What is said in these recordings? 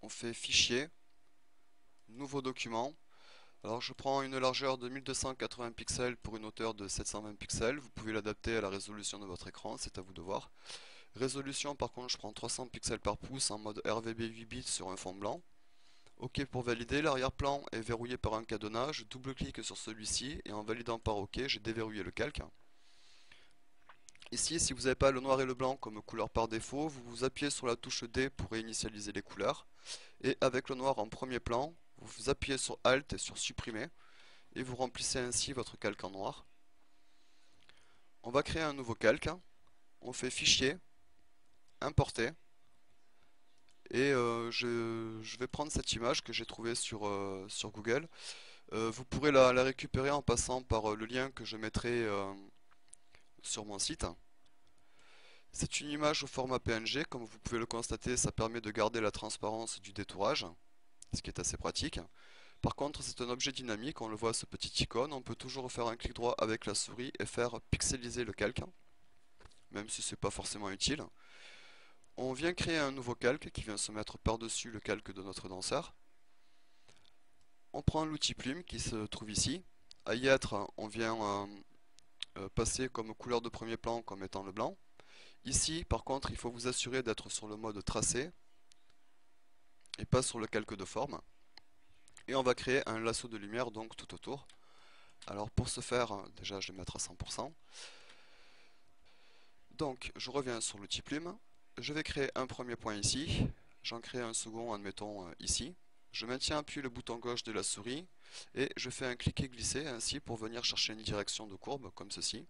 on fait Fichier, Nouveau document. Alors je prends une largeur de 1280 pixels pour une hauteur de 720 pixels. Vous pouvez l'adapter à la résolution de votre écran, c'est à vous de voir. Résolution par contre je prends 300 pixels par pouce en mode RVB 8 bits sur un fond blanc. OK pour valider, l'arrière-plan est verrouillé par un cadenas, je double-clique sur celui-ci et en validant par OK, j'ai déverrouillé le calque. Ici, si vous n'avez pas le noir et le blanc comme couleur par défaut, vous appuyez sur la touche D pour réinitialiser les couleurs. Et avec le noir en premier plan, vous appuyez sur Alt et sur Supprimer et vous remplissez ainsi votre calque en noir. On va créer un nouveau calque. On fait Fichier, Importer. Et je vais prendre cette image que j'ai trouvée sur Google. Vous pourrez la récupérer en passant par le lien que je mettrai sur mon site. C'est une image au format PNG, comme vous pouvez le constater, ça permet de garder la transparence du détourage, ce qui est assez pratique. Par contre, c'est un objet dynamique, on le voit ce petit icône, on peut toujours faire un clic droit avec la souris et faire pixeliser le calque, même si c'est pas forcément utile. On vient créer un nouveau calque qui vient se mettre par-dessus le calque de notre danseur. On prend l'outil plume qui se trouve ici. À y être, on vient passer comme couleur de premier plan comme étant le blanc. Ici, par contre, il faut vous assurer d'être sur le mode tracé et pas sur le calque de forme. Et on va créer un lasso de lumière donc tout autour. Alors pour ce faire, déjà je vais mettre à 100%. Donc je reviens sur l'outil plume. Je vais créer un premier point ici. J'en crée un second, admettons ici. Je maintiens appuyé le bouton gauche de la souris et je fais un cliquer-glisser ainsi pour venir chercher une direction de courbe comme ceci.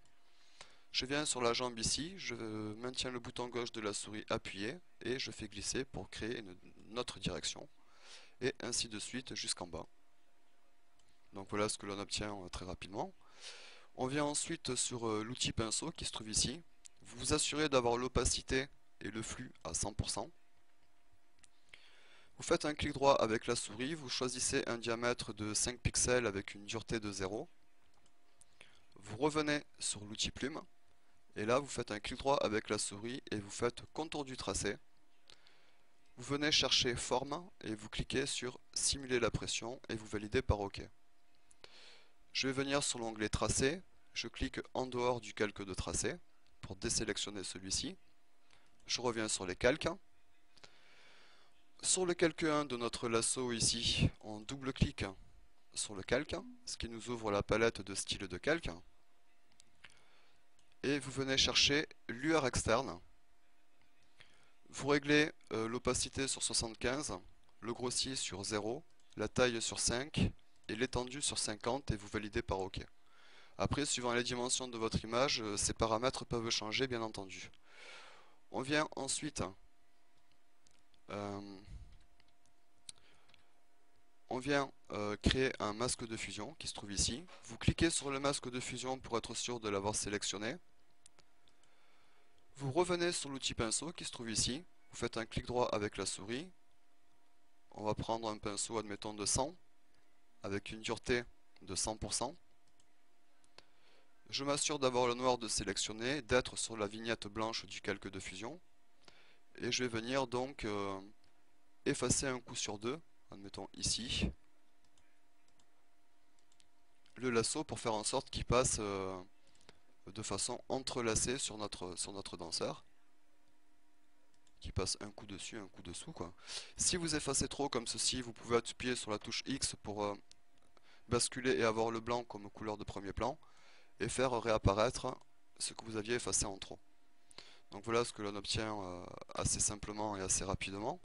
Je viens sur la jambe ici, je maintiens le bouton gauche de la souris appuyé et je fais glisser pour créer une autre direction. Et ainsi de suite jusqu'en bas. Donc voilà ce que l'on obtient très rapidement. On vient ensuite sur l'outil pinceau qui se trouve ici. Vous vous assurez d'avoir l'opacité et le flux à 100%. Vous faites un clic droit avec la souris, vous choisissez un diamètre de 5 pixels avec une dureté de 0. Vous revenez sur l'outil plume. Et là, vous faites un clic droit avec la souris et vous faites contour du tracé. Vous venez chercher forme et vous cliquez sur simuler la pression et vous validez par OK. Je vais venir sur l'onglet tracé, je clique en dehors du calque de tracé pour désélectionner celui-ci. Je reviens sur les calques. Sur le calque 1 de notre lasso ici, on double-clique sur le calque, ce qui nous ouvre la palette de styles de calque. Et vous venez chercher lueur externe. Vous réglez l'opacité sur 75, le grossier sur 0, la taille sur 5 et l'étendue sur 50 et vous validez par OK. Après, suivant les dimensions de votre image, ces paramètres peuvent changer bien entendu. On vient ensuite créer un masque de fusion qui se trouve ici. Vous cliquez sur le masque de fusion pour être sûr de l'avoir sélectionné. Vous revenez sur l'outil pinceau qui se trouve ici. Vous faites un clic droit avec la souris. On va prendre un pinceau, admettons, de 100 avec une dureté de 100%. Je m'assure d'avoir le noir de sélectionner, d'être sur la vignette blanche du calque de fusion. Et je vais venir donc effacer un coup sur deux, admettons ici, le lasso pour faire en sorte qu'il passe de façon entrelacée sur notre danseur. Qui passe un coup dessus, un coup dessous, quoi. Si vous effacez trop comme ceci, vous pouvez appuyer sur la touche X pour basculer et avoir le blanc comme couleur de premier plan et faire réapparaître ce que vous aviez effacé en trop. Donc voilà ce que l'on obtient assez simplement et assez rapidement.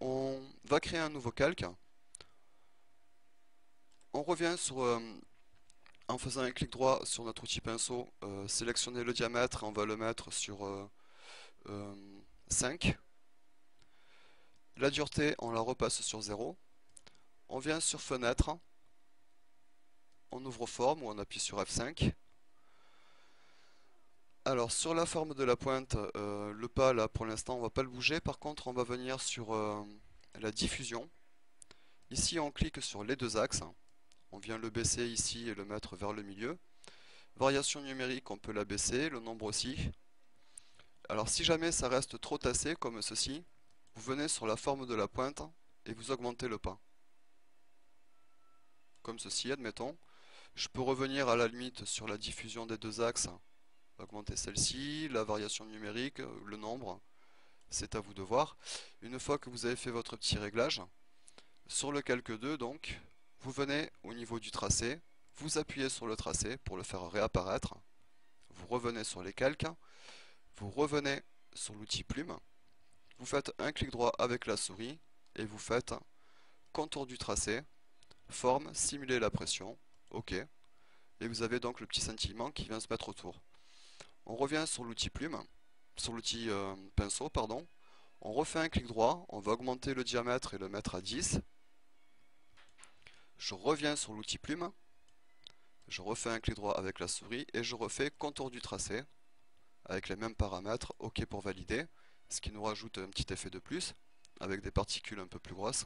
On va créer un nouveau calque. On revient en faisant un clic droit sur notre outil pinceau, sélectionner le diamètre et on va le mettre sur 5. La dureté, on la repasse sur 0. On vient sur fenêtre, on ouvre forme ou on appuie sur F5. Alors sur la forme de la pointe, le pas là pour l'instant on va pas le bouger, par contre on va venir sur la diffusion. Ici on clique sur les deux axes, on vient le baisser ici et le mettre vers le milieu. Variation numérique on peut la baisser, le nombre aussi. Alors si jamais ça reste trop tassé comme ceci, vous venez sur la forme de la pointe et vous augmentez le pan. Comme ceci, admettons. Je peux revenir à la limite sur la diffusion des deux axes, augmenter celle-ci, la variation numérique, le nombre, c'est à vous de voir. Une fois que vous avez fait votre petit réglage, sur le calque 2 donc, vous venez au niveau du tracé, vous appuyez sur le tracé pour le faire réapparaître, vous revenez sur les calques, vous revenez sur l'outil plume, vous faites un clic droit avec la souris et vous faites contour du tracé, forme, simuler la pression, OK, et vous avez donc le petit scintillement qui vient se mettre autour. On revient sur l'outil plume, sur l'outil pinceau, pardon, on refait un clic droit, on va augmenter le diamètre et le mettre à 10. Je reviens sur l'outil plume, je refais un clic droit avec la souris et je refais contour du tracé avec les mêmes paramètres, OK pour valider, ce qui nous rajoute un petit effet de plus avec des particules un peu plus grosses.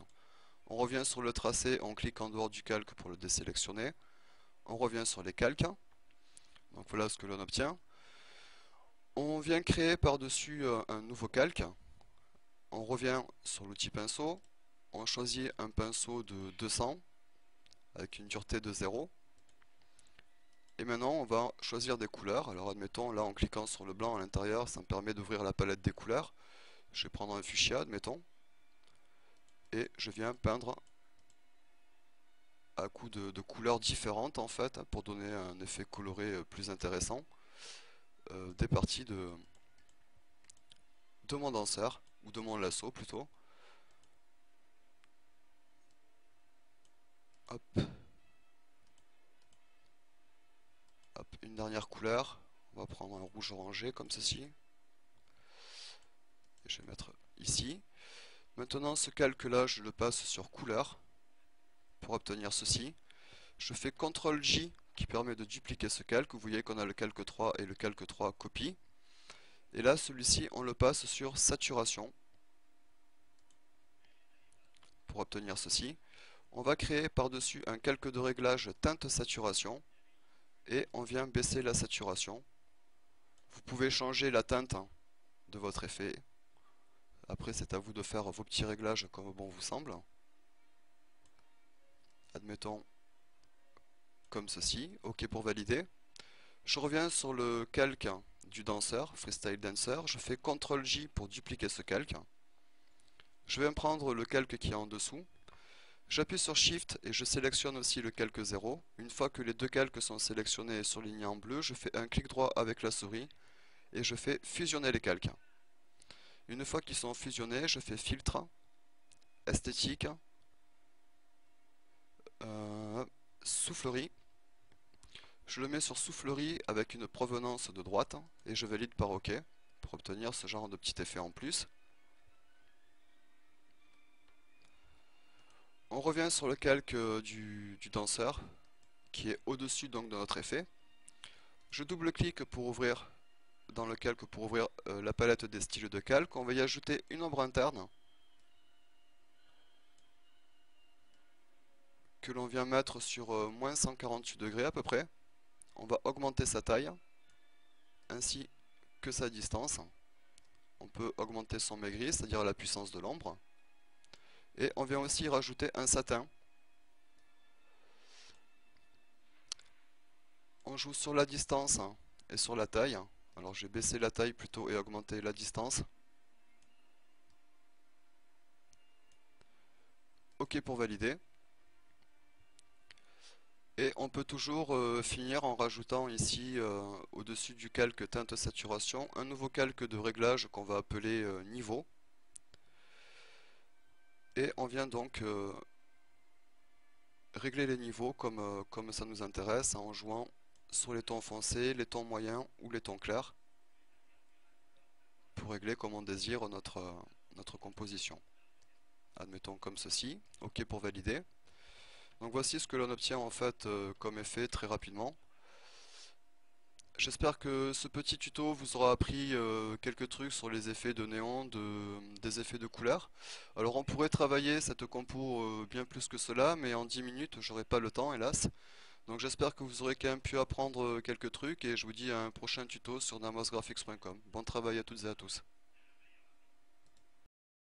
On revient sur le tracé, on clique en dehors du calque pour le désélectionner. On revient sur les calques. Donc voilà ce que l'on obtient. On vient créer par-dessus un nouveau calque. On revient sur l'outil pinceau. On choisit un pinceau de 200 avec une dureté de 0. Et maintenant on va choisir des couleurs. Alors admettons là en cliquant sur le blanc à l'intérieur, ça me permet d'ouvrir la palette des couleurs. Je vais prendre un fuchsia, admettons. Et je viens peindre à coups de couleurs différentes en fait pour donner un effet coloré plus intéressant des parties de mon danseur ou de mon lasso plutôt. Hop. Hop, une dernière couleur, on va prendre un rouge orangé comme ceci. Et je vais mettre ici. Maintenant ce calque là je le passe sur couleur pour obtenir ceci. Je fais CTRL J qui permet de dupliquer ce calque. Vous voyez qu'on a le calque 3 et le calque 3 copie. Et là celui-ci on le passe sur saturation pour obtenir ceci. On va créer par-dessus un calque de réglage teinte saturation et on vient baisser la saturation. Vous pouvez changer la teinte de votre effet. Après c'est à vous de faire vos petits réglages comme bon vous semble. Admettons comme ceci, OK pour valider. Je reviens sur le calque du danseur, Freestyle Dancer, je fais CTRL J pour dupliquer ce calque. Je vais prendre le calque qui est en dessous. J'appuie sur Shift et je sélectionne aussi le calque 0. Une fois que les deux calques sont sélectionnés et surlignés en bleu, je fais un clic droit avec la souris et je fais fusionner les calques. Une fois qu'ils sont fusionnés, je fais filtre, esthétique, soufflerie. Je le mets sur soufflerie avec une provenance de droite et je valide par OK pour obtenir ce genre de petit effet en plus. On revient sur le calque du danseur qui est au-dessus donc de notre effet. Je double-clique pour ouvrir dans le calque pour ouvrir la palette des styles de calque. On va y ajouter une ombre interne que l'on vient mettre sur moins 148 degrés à peu près. On va augmenter sa taille ainsi que sa distance. On peut augmenter son maigri, c'est-à-dire la puissance de l'ombre. Et on vient aussi rajouter un satin. On joue sur la distance et sur la taille. Alors je vais baisser la taille plutôt et augmenter la distance. OK pour valider. Et on peut toujours finir en rajoutant ici au-dessus du calque teinte saturation un nouveau calque de réglage qu'on va appeler niveau. Et on vient donc régler les niveaux comme ça nous intéresse en jouant sur les tons foncés, les tons moyens ou les tons clairs pour régler comme on désire notre composition. Admettons comme ceci, OK pour valider. Donc voici ce que l'on obtient en fait comme effet très rapidement. J'espère que ce petit tuto vous aura appris quelques trucs sur les effets de néon, des effets de couleur. Alors on pourrait travailler cette compo bien plus que cela, mais en 10 minutes j'aurai pas le temps hélas. Donc j'espère que vous aurez quand même pu apprendre quelques trucs et je vous dis à un prochain tuto sur namosgraphics.com. Bon travail à toutes et à tous.